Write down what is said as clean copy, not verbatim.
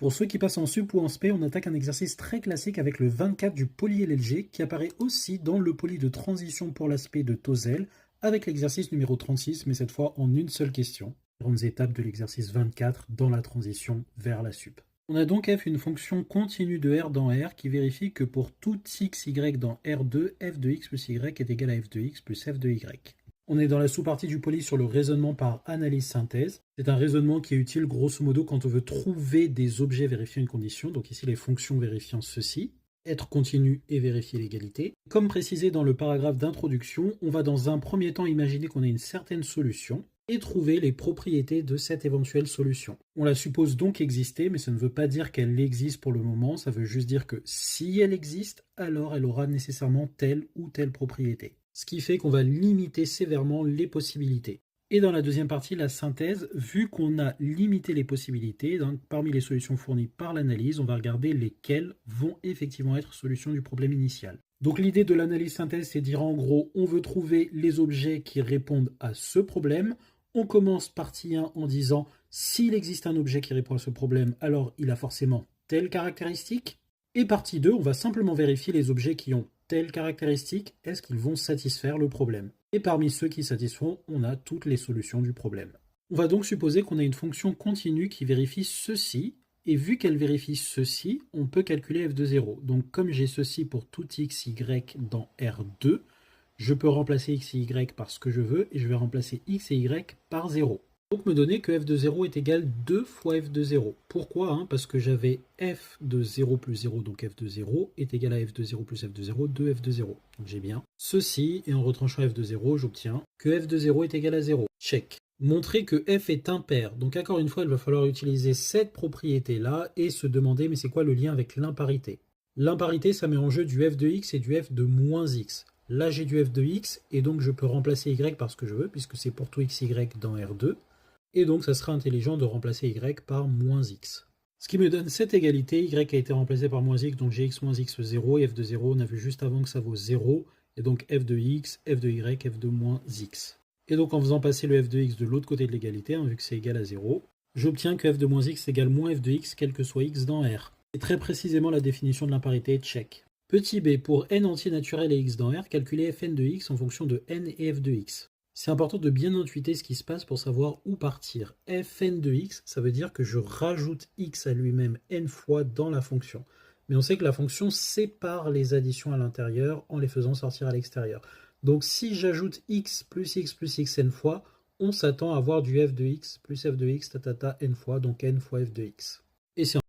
Pour ceux qui passent en sup ou en spé, on attaque un exercice très classique avec le 24 du poly-LLG qui apparaît aussi dans le poly de transition pour l'aspect de Tozel avec l'exercice numéro 36, mais cette fois en une seule question. Grandes étapes de l'exercice 24 dans la transition vers la sup. On a donc f une fonction continue de R dans R qui vérifie que pour tout x, y dans R2, f de x plus y est égal à f de x plus f de y. On est dans la sous-partie du poly sur le raisonnement par analyse-synthèse. C'est un raisonnement qui est utile grosso modo quand on veut trouver des objets vérifiant une condition. Donc ici les fonctions vérifiant ceci, être continu et vérifier l'égalité. Comme précisé dans le paragraphe d'introduction, on va dans un premier temps imaginer qu'on a une certaine solution et trouver les propriétés de cette éventuelle solution. On la suppose donc exister, mais ça ne veut pas dire qu'elle existe pour le moment, ça veut juste dire que si elle existe, alors elle aura nécessairement telle ou telle propriété. Ce qui fait qu'on va limiter sévèrement les possibilités. Et dans la deuxième partie, la synthèse, vu qu'on a limité les possibilités, donc parmi les solutions fournies par l'analyse, on va regarder lesquelles vont effectivement être solutions du problème initial. Donc l'idée de l'analyse synthèse, c'est de dire en gros, on veut trouver les objets qui répondent à ce problème. On commence partie 1 en disant, s'il existe un objet qui répond à ce problème, alors il a forcément telle caractéristique. Et partie 2, on va simplement vérifier les objets qui ont telles caractéristiques, est-ce qu'ils vont satisfaire le problème? Et parmi ceux qui satisfont, on a toutes les solutions du problème. On va donc supposer qu'on a une fonction continue qui vérifie ceci, et vu qu'elle vérifie ceci, on peut calculer f de 0. Donc comme j'ai ceci pour tout x, y dans R2, je peux remplacer x et y par ce que je veux, et je vais remplacer x et y par 0. Donc me donner que f de 0 est égal 2 fois f de 0. Pourquoi? Parce que j'avais f de 0 plus 0, donc f de 0 est égal à f de 0 plus f de 0, 2f de 0. Donc j'ai bien ceci, et en retranchant f de 0, j'obtiens que f de 0 est égal à 0. Check. Montrer que f est impair. Donc encore une fois, il va falloir utiliser cette propriété-là et se demander, mais c'est quoi le lien avec l'imparité? L'imparité, ça met en jeu du f de x et du f de moins x. Là, j'ai du f de x, et donc je peux remplacer y par ce que je veux, puisque c'est pour tout x, y dans R2. Et donc ça sera intelligent de remplacer y par moins x. Ce qui me donne cette égalité, y a été remplacé par moins x, donc j'ai x moins x 0, et f de 0, on a vu juste avant que ça vaut 0, et donc f de x, f de y, f de moins x. Et donc en faisant passer le f de x de l'autre côté de l'égalité, vu que c'est égal à 0, j'obtiens que f de moins x égale moins f de x, quel que soit x dans R. C'est très précisément la définition de l'imparité, check. Petit b, pour n entier naturel et x dans R, calculez fn de x en fonction de n et f de x. C'est important de bien intuiter ce qui se passe pour savoir où partir. Fn de x, ça veut dire que je rajoute x à lui-même n fois dans la fonction. Mais on sait que la fonction sépare les additions à l'intérieur en les faisant sortir à l'extérieur. Donc si j'ajoute x plus x n fois, on s'attend à avoir du f de x plus f de x n fois, donc n fois f de x. Et c'est